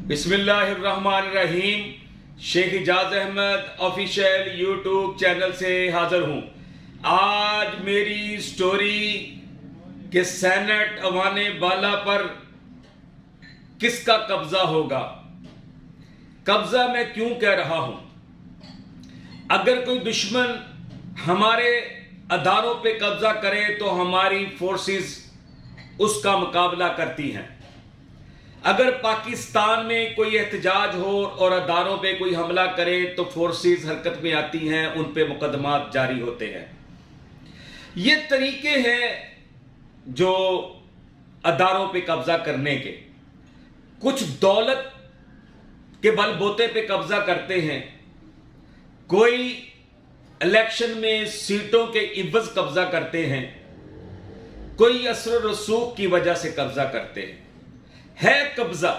बिस्मिल्लाहिर्रहमानिर्रहीम। Sheikh Ijaz Ahmed official YouTube channel से हाजिर हूँ। आज मेरी स्टोरी कि सेनेट अवाने बाला पर किसका कब्जा होगा। कब्जा मैं क्यों कह रहा हूँ? अगर कोई दुश्मन हमारे अदारों पे कब्जा करे तो हमारी फोर्सेस उसका मुकाबला करती हैं। अगर पाकिस्तान में कोई एहतजाज हो और अदारों पे कोई हमला करे तो फोर्सेस हरकत में आती हैं, उन पे मुकदमात जारी होते हैं। ये तरीके हैं जो अदारों पे कब्जा करने के। कुछ दौलत के बलबूते पे कब्जा करते हैं, कोई इलेक्शन में सीटों के इवज कब्जा करते हैं, कोई असर रसूख की वजह से कब्जा करते हैं। है कब्जा।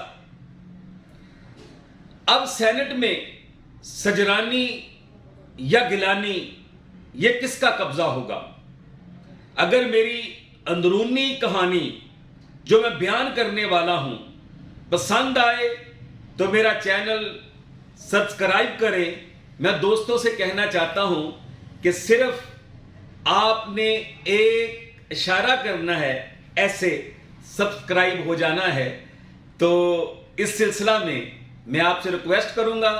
अब सेनेट में सजरानी या गिलानी, ये किसका कब्जा होगा? अगर मेरी अंदरूनी कहानी जो मैं बयान करने वाला हूं पसंद आए तो मेरा चैनल सब्सक्राइब करें। मैं दोस्तों से कहना चाहता हूं कि सिर्फ आपने एक इशारा करना है, ऐसे सब्सक्राइब हो जाना है। तो इस सिलसिला में मैं आपसे रिक्वेस्ट करूंगा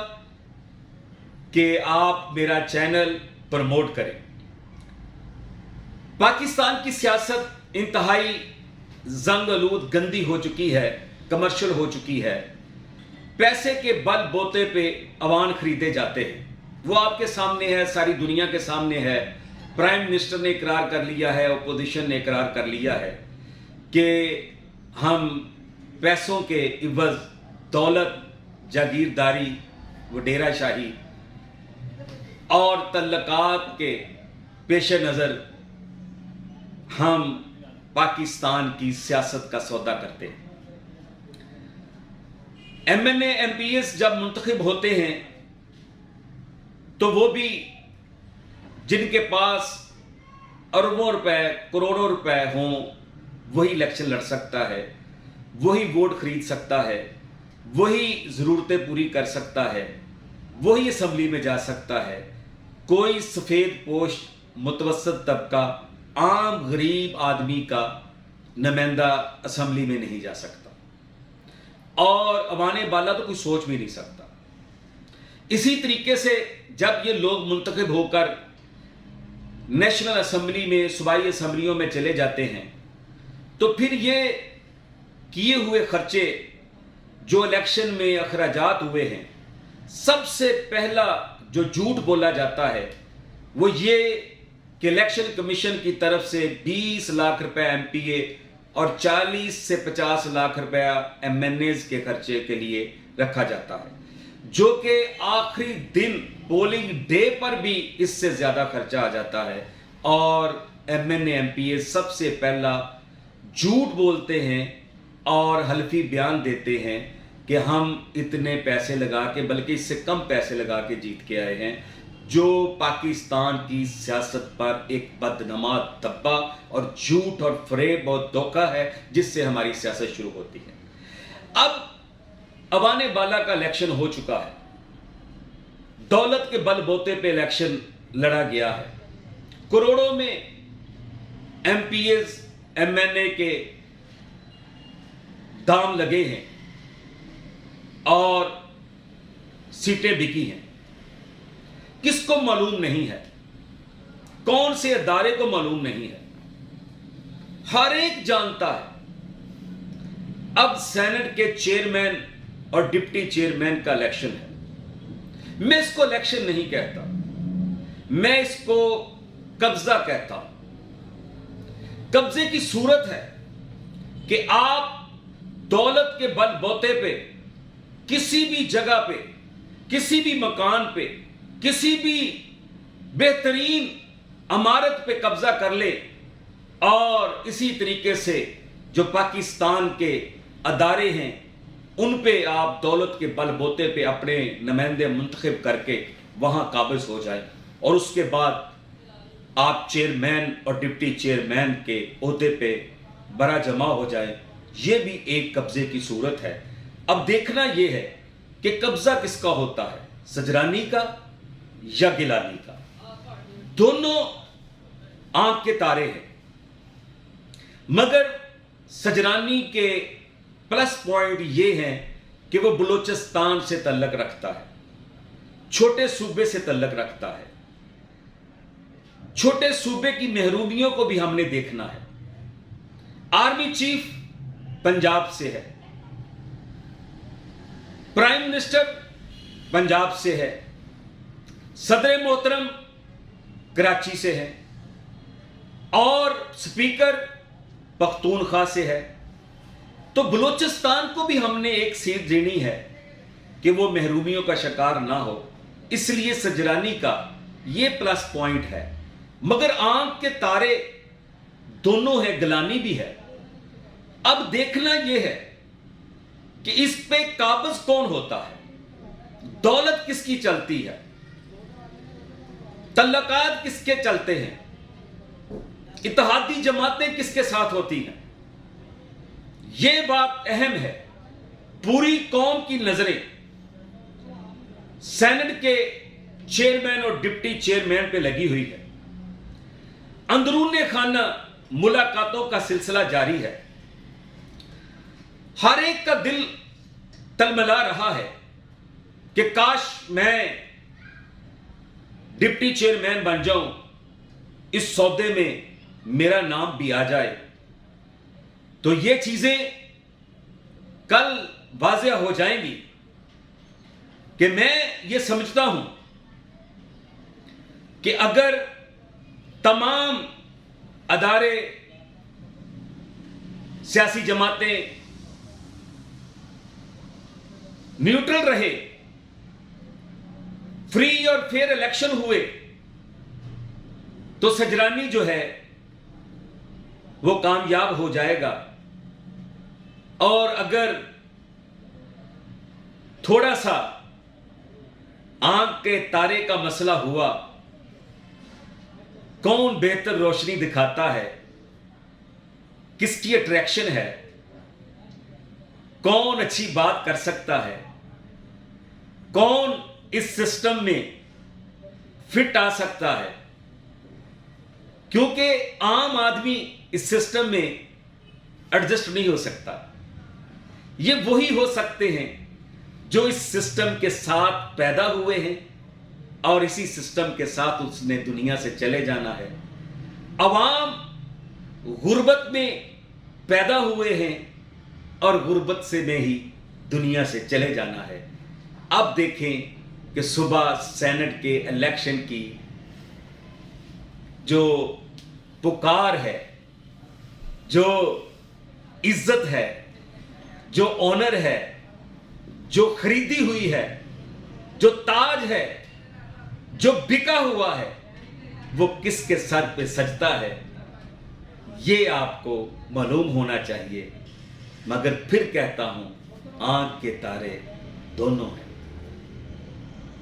कि आप मेरा चैनल प्रमोट करें। पाकिस्तान की सियासत इंतहाई जंग आलूद गंदी हो चुकी है, कमर्शियल हो चुकी है। पैसे के बल बोते पे अवान खरीदे जाते हैं। वो आपके सामने है, सारी दुनिया के सामने है। प्राइम मिनिस्टर ने इकरार कर लिया है, अपोजिशन ने इकरार कर लिया है कि हम पैसों के इवज दौलत, जागीरदारी, वडेरा शाही और तल्लकात के पेश नज़र हम पाकिस्तान की सियासत का सौदा करते हैं। MNA MPs जब मुंतखब होते हैं तो वो भी जिनके पास अरबों रुपए, करोड़ों रुपए हों, वही इलेक्शन लड़ सकता है, वही वोट खरीद सकता है, वही ज़रूरतें पूरी कर सकता है, वही असम्बली में जा सकता है। कोई सफ़ेद पोश मुतवसत तबका, आम गरीब आदमी का नुमाइंदा असम्बली में नहीं जा सकता और अवाने बाला तो कोई सोच भी नहीं सकता। इसी तरीके से जब ये लोग मुंतखब होकर नेशनल असम्बली में, सूबाई असम्बलियों में चले जाते हैं तो फिर ये किए हुए खर्चे जो इलेक्शन में अखराजात हुए हैं, सबसे पहला जो झूठ बोला जाता है वो ये कि इलेक्शन कमीशन की तरफ से 20 लाख रुपए MPA और 40 से 50 लाख रुपया MNAs के खर्चे के लिए रखा जाता है, जो कि आखिरी दिन पोलिंग डे पर भी इससे ज़्यादा खर्चा आ जाता है। और MNA MPA सबसे पहला झूठ बोलते हैं और हल्फी बयान देते हैं कि हम इतने पैसे लगा के, बल्कि इससे कम पैसे लगा के जीत के आए हैं, जो पाकिस्तान की सियासत पर एक बदनमा धब्बा और झूठ और फरेब और धोखा है, जिससे हमारी सियासत शुरू होती है। अब अवाने बाला का इलेक्शन हो चुका है, दौलत के बलबूते पे इलेक्शन लड़ा गया है, करोड़ों में MPs MNA के दाम लगे हैं और सीटें बिकी हैं। किसको मालूम नहीं है, कौन से अदारे को मालूम नहीं है, हर एक जानता है। अब सेनेट के चेयरमैन और डिप्टी चेयरमैन का इलेक्शन है। मैं इसको इलेक्शन नहीं कहता, मैं इसको कब्जा कहता हूं। कब्जे की सूरत है कि आप दौलत के बलबूते पे किसी भी जगह पे, किसी भी मकान पे, किसी भी बेहतरीन इमारत पे कब्जा कर ले और इसी तरीके से जो पाकिस्तान के अदारे हैं उन पे आप दौलत के बलबूते पे अपने नुमाइंदे मुंतखब करके वहां काबिज हो जाए और उसके बाद आप चेयरमैन और डिप्टी चेयरमैन के ओहदे पे बरा जमा हो जाए। ये भी एक कब्जे की सूरत है। اب دیکھنا یہ ہے کہ قبضہ کس کا ہوتا ہے، سجرانی کا یا گیلانی کا۔ دونوں آنکھ کے تارے ہیں، مگر سجرانی کے پلس پوائنٹ یہ ہیں کہ وہ بلوچستان سے تعلق رکھتا ہے، چھوٹے صوبے سے تعلق رکھتا ہے۔ چھوٹے صوبے کی محرومیوں کو بھی ہم نے دیکھنا ہے۔ آرمی چیف پنجاب سے ہے، پرائم منسٹر پنجاب سے ہے، صدر محترم کراچی سے ہے، اور سپیکر پختونخوا سے ہے۔ تو بلوچستان کو بھی ہم نے ایک سیٹ دینی ہے کہ وہ محرومیوں کا شکار نہ ہو، اس لیے سجرانی کا یہ پلس پوائنٹ ہے۔ مگر آنکھ کے تارے دونوں ہیں، گیلانی بھی ہے۔ اب دیکھنا یہ ہے کہ اس پہ قابض کون ہوتا ہے، دولت کس کی چلتی ہے، تعلقات کس کے چلتے ہیں، اتحادی جماعتیں کس کے ساتھ ہوتی ہیں۔ یہ بات اہم ہے۔ پوری قوم کی نظریں سینٹ کے چیئرمین اور ڈپٹی چیئرمین پہ لگی ہوئی ہے۔ اندرون خانہ ملاقاتوں کا سلسلہ جاری ہے۔ ہر ایک کا دل تلملا رہا ہے کہ کاش میں ڈپٹی چیئرمین بن جاؤں، اس سودے میں میرا نام بھی آ جائے۔ تو یہ چیزیں کل واضح ہو جائیں گی کہ میں یہ سمجھتا ہوں کہ اگر تمام ادارے، سیاسی جماعتیں نیوٹرل رہے، فری اور فیئر الیکشن ہوئے، تو سجرانی جو ہے وہ کامیاب ہو جائے گا۔ اور اگر تھوڑا سا آنکھ کے تارے کا مسئلہ ہوا، کون بہتر روشنی دکھاتا ہے، کس کی اٹریکشن ہے، کون اچھی بات کر سکتا ہے، کون اس سسٹم میں فٹ آ سکتا ہے، کیونکہ عام آدمی اس سسٹم میں ایڈجسٹ نہیں ہو سکتا۔ یہ وہی ہو سکتے ہیں جو اس سسٹم کے ساتھ پیدا ہوئے ہیں اور اسی سسٹم کے ساتھ اس نے دنیا سے چلے جانا ہے۔ عوام غربت میں پیدا ہوئے ہیں اور غربت سے میں ہی دنیا سے چلے جانا ہے۔ اب دیکھیں کہ صبح سینٹ کے الیکشن کی جو پکار ہے، جو عزت ہے، جو آنر ہے، جو خریدی ہوئی ہے، جو تاج ہے، جو بکا ہوا ہے، وہ کس کے سر پہ سجتا ہے، یہ آپ کو معلوم ہونا چاہیے۔ مگر پھر کہتا ہوں، آنکھ کے تارے دونوں ہیں۔